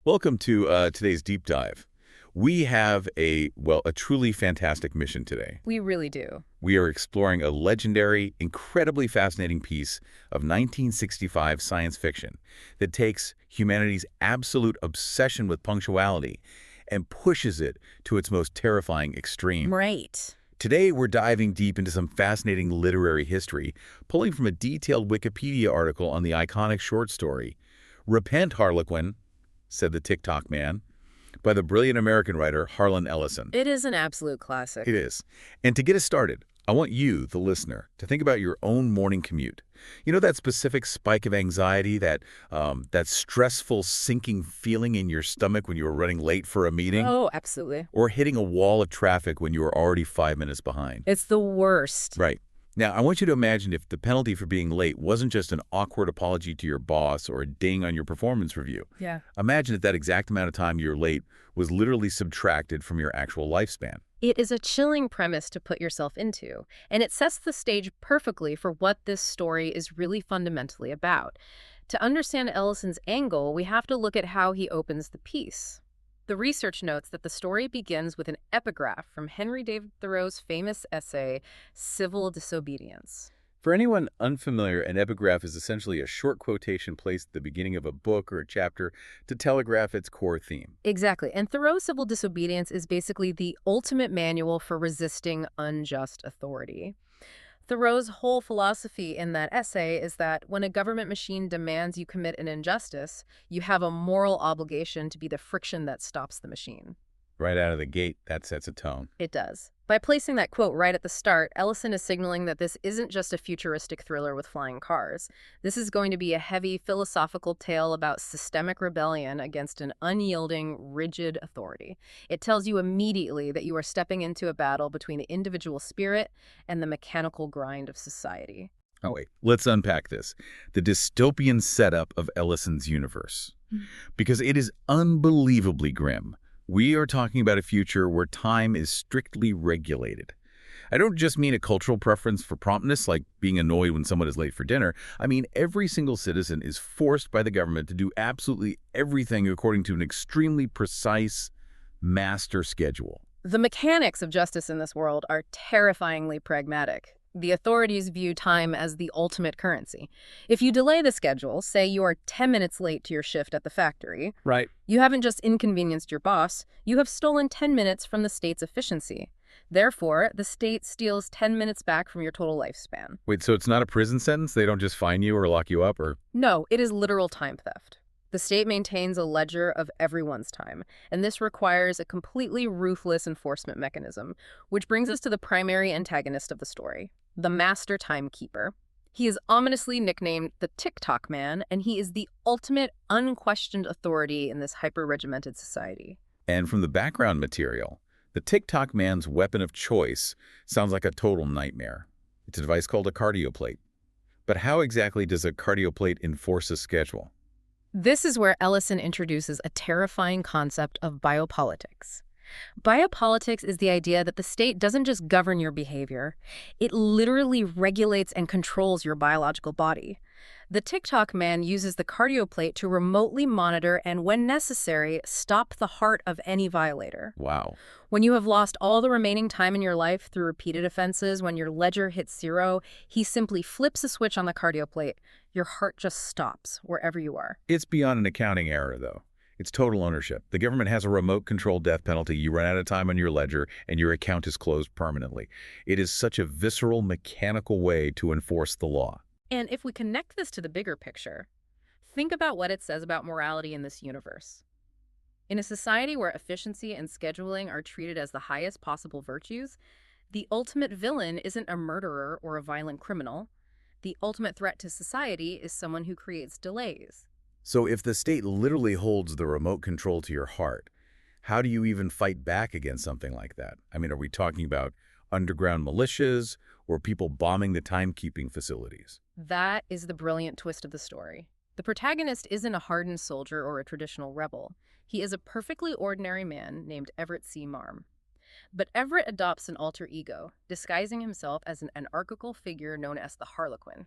Welcome to today's deep dive. We have a truly fantastic mission today. We really do. We are exploring a legendary, incredibly fascinating piece of 1965 science fiction that takes humanity's absolute obsession with punctuality and pushes it to its most terrifying extreme. Right. Today, we're diving deep into some fascinating literary history, pulling from a detailed Wikipedia article on the iconic short story, Repent, Harlequin, said the Ticktockman, by the brilliant American writer Harlan Ellison. It is an absolute classic. It is. And to get us started, I want you, the listener, to think about your own morning commute. You know that specific spike of anxiety, that stressful sinking feeling in your stomach when you were running late for a meeting? Oh, absolutely. Or hitting a wall of traffic when you were already 5 minutes behind? It's the worst. Right. Now, I want you to imagine if the penalty for being late wasn't just an awkward apology to your boss or a ding on your performance review. Yeah. Imagine if that exact amount of time you're late was literally subtracted from your actual lifespan. It is a chilling premise to put yourself into, and it sets the stage perfectly for what this story is really fundamentally about. To understand Ellison's angle, we have to look at how he opens the piece. The research notes that the story begins with an epigraph from Henry David Thoreau's famous essay, Civil Disobedience. For anyone unfamiliar, an epigraph is essentially a short quotation placed at the beginning of a book or a chapter to telegraph its core theme. Exactly, and Thoreau's Civil Disobedience is basically the ultimate manual for resisting unjust authority. Thoreau's whole philosophy in that essay is that when a government machine demands you commit an injustice, you have a moral obligation to be the friction that stops the machine. Right out of the gate, that sets a tone. It does. By placing that quote right at the start, Ellison is signaling that this isn't just a futuristic thriller with flying cars. This is going to be a heavy philosophical tale about systemic rebellion against an unyielding, rigid authority. It tells you immediately that you are stepping into a battle between the individual spirit and the mechanical grind of society. Oh, wait. Let's unpack this. The dystopian setup of Ellison's universe. Because it is unbelievably grim. We are talking about a future where time is strictly regulated. I don't just mean a cultural preference for promptness, like being annoyed when someone is late for dinner. I mean every single citizen is forced by the government to do absolutely everything according to an extremely precise master schedule. The mechanics of justice in this world are terrifyingly pragmatic. The authorities view time as the ultimate currency. If you delay the schedule, say you are 10 minutes late to your shift at the factory, Right. you haven't just inconvenienced your boss, you have stolen 10 minutes from the state's efficiency. Therefore, the state steals 10 minutes back from your total lifespan. Wait, so it's not a prison sentence? They don't just fine you or lock you up or... No, it is literal time theft. The state maintains a ledger of everyone's time, and this requires a completely ruthless enforcement mechanism, which brings us to the primary antagonist of the story, the master timekeeper. He is ominously nicknamed the Ticktockman, and he is the ultimate unquestioned authority in this hyper-regimented society. And from the background material, the Ticktockman's weapon of choice sounds like a total nightmare. It's a device called a cardioplate. But how exactly does a cardioplate enforce a schedule? This is where Ellison introduces a terrifying concept of biopolitics. Biopolitics is the idea that the state doesn't just govern your behavior, it literally regulates and controls your biological body. The Ticktockman uses the cardioplate to remotely monitor and, when necessary, stop the heart of any violator. Wow. When you have lost all the remaining time in your life through repeated offenses, when your ledger hits zero, he simply flips a switch on the cardioplate. Your heart just stops wherever you are. It's beyond an accounting error, though. It's total ownership. The government has a remote-controlled death penalty. You run out of time on your ledger, and your account is closed permanently. It is such a visceral, mechanical way to enforce the law. And if we connect this to the bigger picture, think about what it says about morality in this universe. In a society where efficiency and scheduling are treated as the highest possible virtues, the ultimate villain isn't a murderer or a violent criminal. The ultimate threat to society is someone who creates delays. So if the state literally holds the remote control to your heart, how do you even fight back against something like that? I mean, are we talking about underground militias or people bombing the timekeeping facilities? That is the brilliant twist of the story. The protagonist isn't a hardened soldier or a traditional rebel. He is a perfectly ordinary man named Everett C. Marm. But Everett adopts an alter ego, disguising himself as an anarchical figure known as the Harlequin.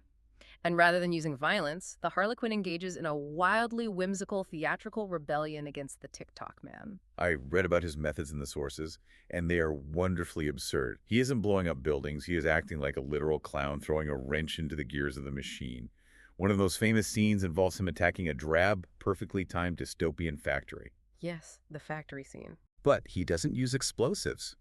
And rather than using violence, the Harlequin engages in a wildly whimsical theatrical rebellion against the Ticktockman. I read about his methods in the sources, and they are wonderfully absurd. He isn't blowing up buildings. He is acting like a literal clown, throwing a wrench into the gears of the machine. One of those famous scenes involves him attacking a drab, perfectly timed dystopian factory. Yes, the factory scene. But he doesn't use explosives.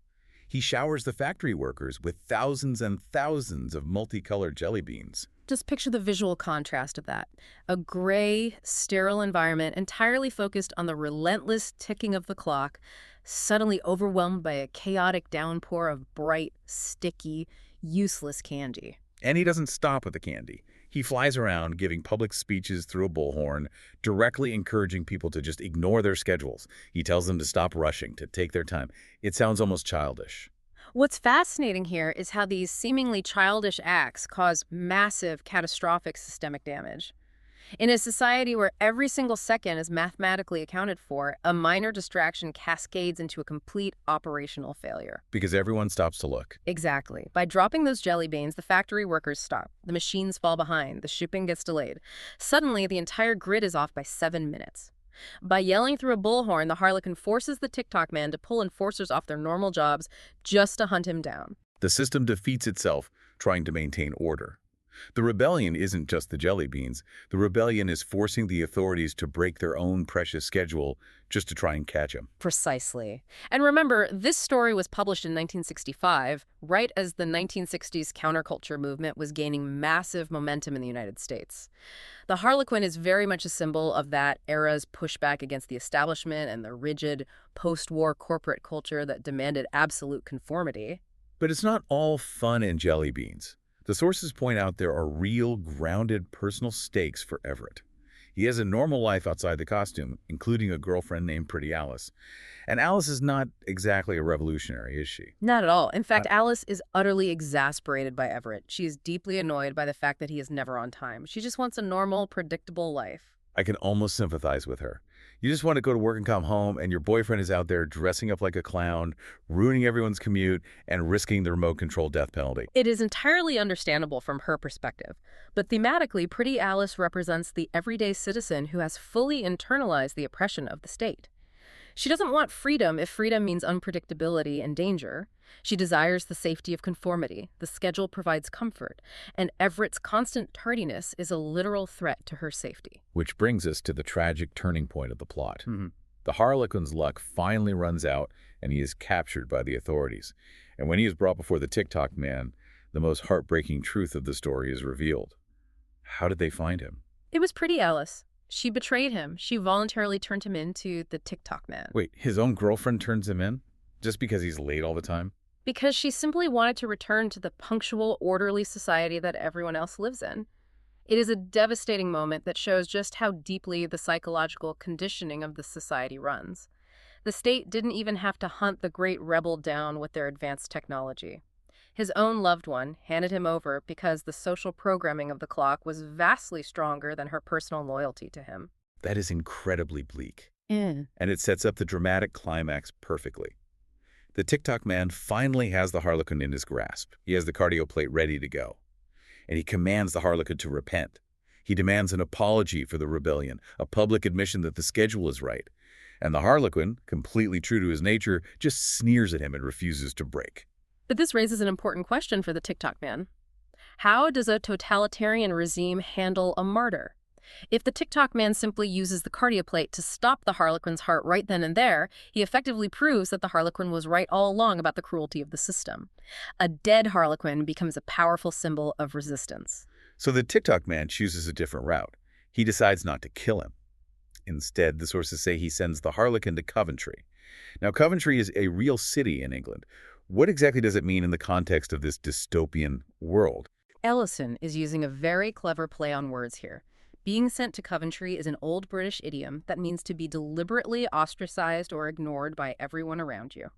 He showers the factory workers with thousands and thousands of multicolored jelly beans. Just picture the visual contrast of that. A gray, sterile environment entirely focused on the relentless ticking of the clock, suddenly overwhelmed by a chaotic downpour of bright, sticky, useless candy. And he doesn't stop with the candy. He flies around giving public speeches through a bullhorn, directly encouraging people to just ignore their schedules. He tells them to stop rushing, to take their time. It sounds almost childish. What's fascinating here is how these seemingly childish acts cause massive, catastrophic systemic damage. In a society where every single second is mathematically accounted for, a minor distraction cascades into a complete operational failure. Because everyone stops to look. Exactly. By dropping those jelly beans, the factory workers stop. The machines fall behind. The shipping gets delayed. Suddenly, the entire grid is off by 7 minutes. By yelling through a bullhorn, the Harlequin forces the Ticktockman to pull enforcers off their normal jobs just to hunt him down. The system defeats itself, trying to maintain order. The rebellion isn't just the jelly beans. The rebellion is forcing the authorities to break their own precious schedule just to try and catch him. Precisely. And remember, this story was published in 1965, right as the 1960s counterculture movement was gaining massive momentum in the United States. The Harlequin is very much a symbol of that era's pushback against the establishment and the rigid, post-war corporate culture that demanded absolute conformity. But it's not all fun and jelly beans. The sources point out there are real, grounded personal stakes for Everett. He has a normal life outside the costume, including a girlfriend named Pretty Alice. And Alice is not exactly a revolutionary, is she? Not at all. In fact, Alice is utterly exasperated by Everett. She is deeply annoyed by the fact that he is never on time. She just wants a normal, predictable life. I can almost sympathize with her. You just want to go to work and come home, and your boyfriend is out there dressing up like a clown, ruining everyone's commute, and risking the remote-controlled death penalty. It is entirely understandable from her perspective. But thematically, Pretty Alice represents the everyday citizen who has fully internalized the oppression of the state. She doesn't want freedom if freedom means unpredictability and danger. She desires the safety of conformity. The schedule provides comfort, and Everett's constant tardiness is a literal threat to her safety. Which brings us to the tragic turning point of the plot. The Harlequin's luck finally runs out, and he is captured by the authorities. And when he is brought before the Ticktockman, the most heartbreaking truth of the story is revealed. How did they find him? It was Pretty Alice. She betrayed him. She voluntarily turned him into the Ticktockman. Wait, his own girlfriend turns him in? Just because he's late all the time? Because she simply wanted to return to the punctual, orderly society that everyone else lives in. It is a devastating moment that shows just how deeply the psychological conditioning of the society runs. The state didn't even have to hunt the great rebel down with their advanced technology. His own loved one handed him over because the social programming of the clock was vastly stronger than her personal loyalty to him. That is incredibly bleak. Yeah. And it sets up the dramatic climax perfectly. The Ticktockman finally has the Harlequin in his grasp. He has the cardio plate ready to go. And he commands the Harlequin to repent. He demands an apology for the rebellion, a public admission that the schedule is right. And the Harlequin, completely true to his nature, just sneers at him and refuses to break. But this raises an important question for the Ticktockman. How does a totalitarian regime handle a martyr? If the Ticktockman simply uses the cardio plate to stop the Harlequin's heart right then and there, he effectively proves that the Harlequin was right all along about the cruelty of the system. A dead Harlequin becomes a powerful symbol of resistance. So the Ticktockman chooses a different route. He decides not to kill him. Instead, the sources say he sends the Harlequin to Coventry. Now, Coventry is a real city in England. What exactly does it mean in the context of this dystopian world? Ellison is using a very clever play on words here. Being sent to Coventry is an old British idiom that means to be deliberately ostracized or ignored by everyone around you.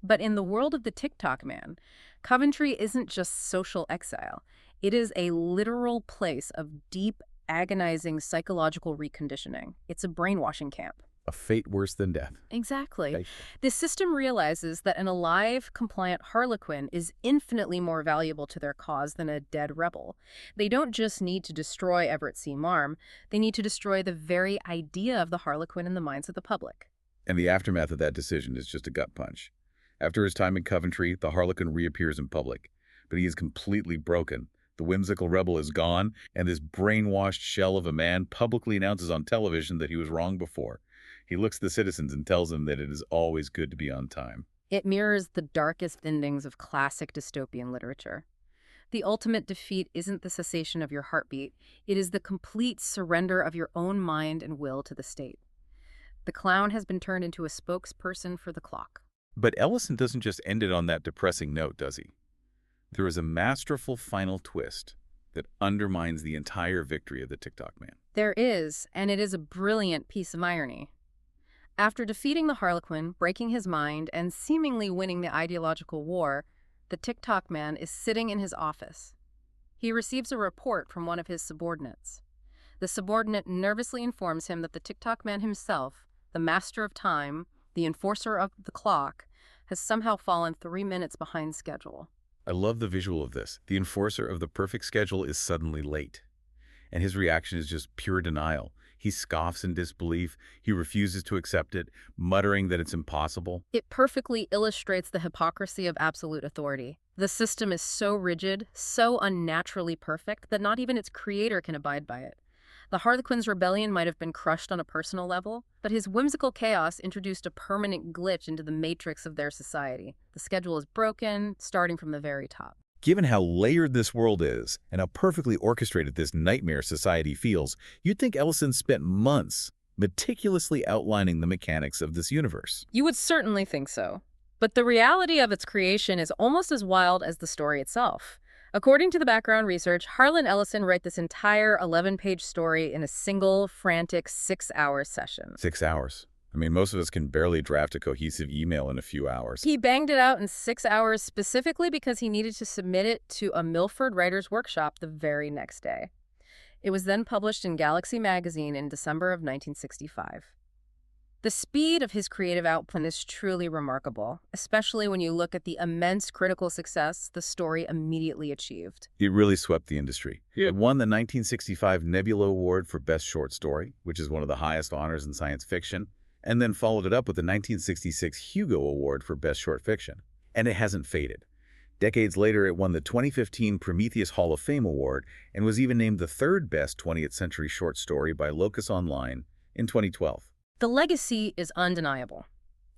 But in the world of the Ticktockman, Coventry isn't just social exile. It is a literal place of deep, agonizing psychological reconditioning. It's a brainwashing camp. A fate worse than death. Exactly. Okay. This system realizes that an alive, compliant Harlequin is infinitely more valuable to their cause than a dead rebel. They don't just need to destroy Everett C. Marm, they need to destroy the very idea of the Harlequin in the minds of the public. And the aftermath of that decision is just a gut punch. After his time in Coventry, the Harlequin reappears in public, but he is completely broken. The whimsical rebel is gone, and this brainwashed shell of a man publicly announces on television that he was wrong before. He looks at the citizens and tells them that it is always good to be on time. It mirrors the darkest endings of classic dystopian literature. The ultimate defeat isn't the cessation of your heartbeat, it is the complete surrender of your own mind and will to the state. The clown has been turned into a spokesperson for the clock. But Ellison doesn't just end it on that depressing note, does he? There is a masterful final twist that undermines the entire victory of the Ticktockman. There is, and it is a brilliant piece of irony. After defeating the Harlequin, breaking his mind, and seemingly winning the ideological war, the Ticktockman is sitting in his office. He receives a report from one of his subordinates. The subordinate nervously informs him that the Ticktockman himself, the master of time, the enforcer of the clock, has somehow fallen 3 minutes behind schedule. I love the visual of this. The enforcer of the perfect schedule is suddenly late, and his reaction is just pure denial. He scoffs in disbelief. He refuses to accept it, muttering that it's impossible. It perfectly illustrates the hypocrisy of absolute authority. The system is so rigid, so unnaturally perfect, that not even its creator can abide by it. The Harlequin's rebellion might have been crushed on a personal level, but his whimsical chaos introduced a permanent glitch into the matrix of their society. The schedule is broken, starting from the very top. Given how layered this world is and how perfectly orchestrated this nightmare society feels, you'd think Ellison spent months meticulously outlining the mechanics of this universe. You would certainly think so. But the reality of its creation is almost as wild as the story itself. According to the background research, Harlan Ellison wrote this entire 11-page story in a single, frantic 6-hour session. 6 hours. I mean, most of us can barely draft a cohesive email in a few hours. He banged it out in 6 hours specifically because he needed to submit it to a Milford Writers' Workshop the very next day. It was then published in Galaxy magazine in December of 1965. The speed of his creative output is truly remarkable, especially when you look at the immense critical success the story immediately achieved. It really swept the industry. Yeah. It won the 1965 Nebula Award for Best Short Story, which is one of the highest honors in science fiction, and then followed it up with the 1966 Hugo Award for Best Short Fiction. And it hasn't faded. Decades later, it won the 2015 Prometheus Hall of Fame Award and was even named the third best 20th century short story by Locus Online in 2012. The legacy is undeniable.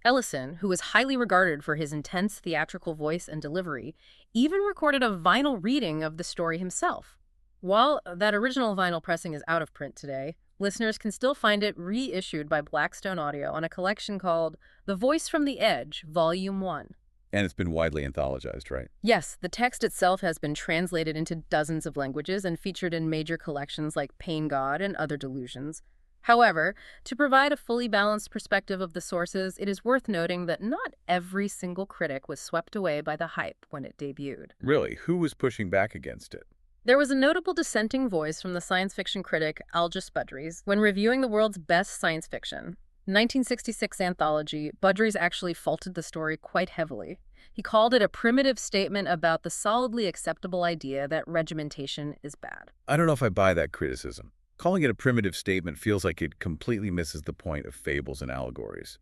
Ellison, who is highly regarded for his intense theatrical voice and delivery, even recorded a vinyl reading of the story himself. While that original vinyl pressing is out of print today, listeners can still find it reissued by Blackstone Audio on a collection called The Voice from the Edge, Volume 1. And it's been widely anthologized, right? Yes, the text itself has been translated into dozens of languages and featured in major collections like Pain God and Other Delusions. However, to provide a fully balanced perspective of the sources, it is worth noting that not every single critic was swept away by the hype when it debuted. Really? Who was pushing back against it? There was a notable dissenting voice from the science fiction critic Algis Budrys when reviewing the world's best science fiction. 1966 anthology, Budrys actually faulted the story quite heavily. He called it a primitive statement about the solidly acceptable idea that regimentation is bad. I don't know if I buy that criticism. Calling it a primitive statement feels like it completely misses the point of fables and allegories.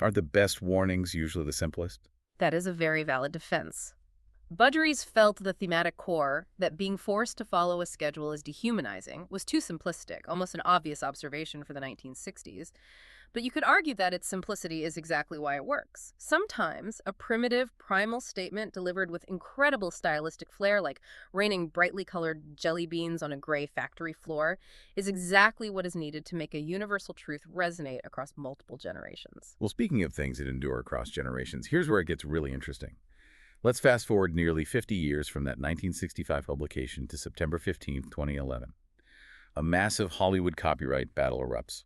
Aren't the best warnings usually the simplest? That is a very valid defense. Budrys felt the thematic core, that being forced to follow a schedule is dehumanizing, was too simplistic, almost an obvious observation for the 1960s. But you could argue that its simplicity is exactly why it works. Sometimes a primitive, primal statement delivered with incredible stylistic flair, like raining brightly colored jelly beans on a gray factory floor, is exactly what is needed to make a universal truth resonate across multiple generations. Well, speaking of things that endure across generations, here's where it gets really interesting. Let's fast forward nearly 50 years from that 1965 publication to September 15, 2011. A massive Hollywood copyright battle erupts.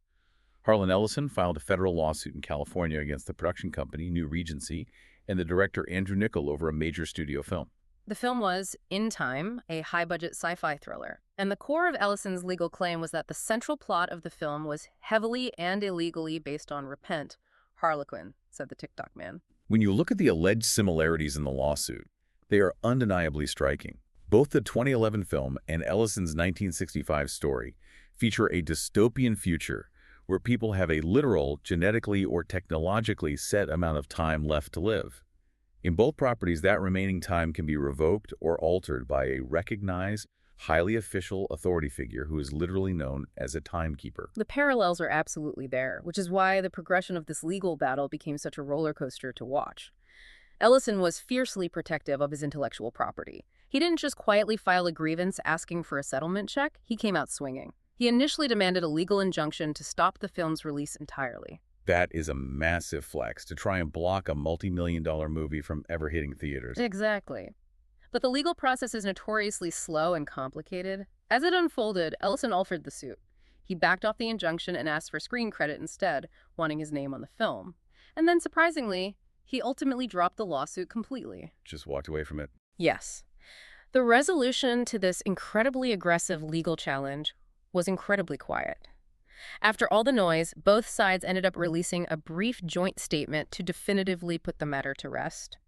Harlan Ellison filed a federal lawsuit in California against the production company, New Regency, and the director Andrew Niccol over a major studio film. The film was, in time, a high-budget sci-fi thriller. And the core of Ellison's legal claim was that the central plot of the film was heavily and illegally based on repent. Harlequin, said the Ticktockman. When you look at the alleged similarities in the lawsuit, they are undeniably striking. Both the 2011 film and Ellison's 1965 story feature a dystopian future where people have a literal, genetically or technologically set amount of time left to live. In both properties, that remaining time can be revoked or altered by a recognized, highly official authority figure who is literally known as a timekeeper. The parallels are absolutely there, which is why the progression of this legal battle became such a roller coaster to watch. Ellison was fiercely protective of his intellectual property. He didn't just quietly file a grievance asking for a settlement check, he came out swinging. He initially demanded a legal injunction to stop the film's release entirely. That is a massive flex to try and block a multi-million-dollar movie from ever hitting theaters. Exactly. But the legal process is notoriously slow and complicated. As it unfolded, Ellison altered the suit. He backed off the injunction and asked for screen credit instead, wanting his name on the film. And then, surprisingly, he ultimately dropped the lawsuit completely. Just walked away from it. Yes. The resolution to this incredibly aggressive legal challenge was incredibly quiet. After all the noise, both sides ended up releasing a brief joint statement to definitively put the matter to rest.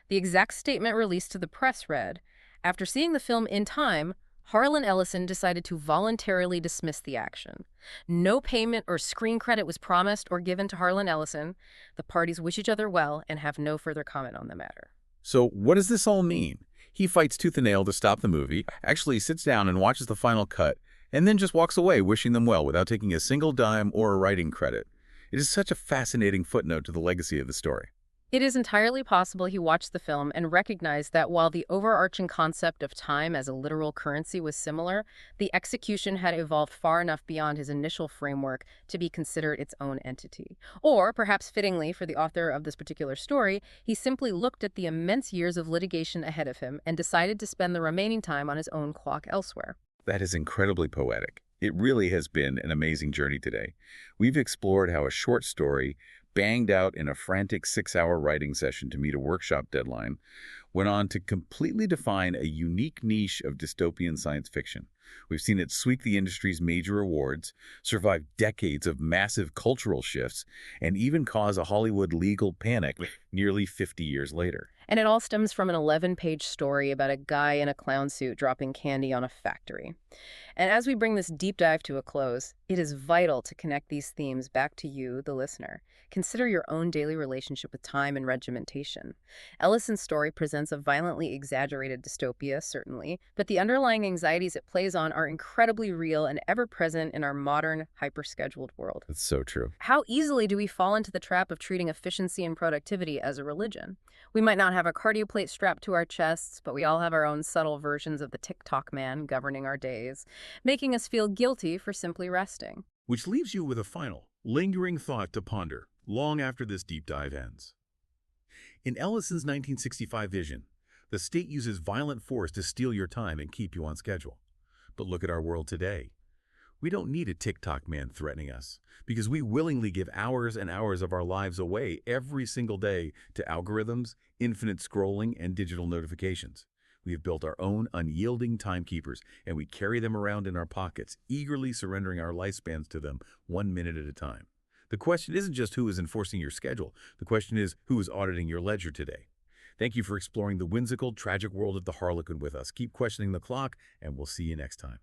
The exact statement released to the press read, "After seeing the film in time, Harlan Ellison decided to voluntarily dismiss the action. No payment or screen credit was promised or given to Harlan Ellison. The parties wish each other well and have no further comment on the matter." So what does this all mean? He fights tooth and nail to stop the movie, actually sits down and watches the final cut, and then just walks away wishing them well without taking a single dime or a writing credit. It is such a fascinating footnote to the legacy of the story. It is entirely possible he watched the film and recognized that while the overarching concept of time as a literal currency was similar, the execution had evolved far enough beyond his initial framework to be considered its own entity. Or, perhaps fittingly for the author of this particular story, he simply looked at the immense years of litigation ahead of him and decided to spend the remaining time on his own clock elsewhere. That is incredibly poetic. It really has been an amazing journey today. We've explored how a short story, banged out in a frantic 6-hour writing session to meet a workshop deadline, went on to completely define a unique niche of dystopian science fiction. We've seen it sweep the industry's major awards, survive decades of massive cultural shifts, and even cause a Hollywood legal panic nearly 50 years later. And it all stems from an 11-page story about a guy in a clown suit dropping candy on a factory. And as we bring this deep dive to a close, it is vital to connect these themes back to you, the listener. Consider your own daily relationship with time and regimentation. Ellison's story presents a violently exaggerated dystopia, certainly, but the underlying anxieties it plays on are incredibly real and ever-present in our modern, hyper-scheduled world. That's so true. How easily do we fall into the trap of treating efficiency and productivity as a religion? We might not have a cardio plate strapped to our chests, but we all have our own subtle versions of the Ticktockman governing our days, making us feel guilty for simply resting. Which leaves you with a final, lingering thought to ponder long after this deep dive ends. In Ellison's 1965 vision, the state uses violent force to steal your time and keep you on schedule. But look at our world today. We don't need a Ticktockman threatening us because we willingly give hours and hours of our lives away every single day to algorithms, infinite scrolling, and digital notifications. We have built our own unyielding timekeepers, and we carry them around in our pockets, eagerly surrendering our lifespans to them 1 minute at a time. The question isn't just who is enforcing your schedule. The question is who is auditing your ledger today. Thank you for exploring the whimsical, tragic world of the Harlequin with us. Keep questioning the clock, and we'll see you next time.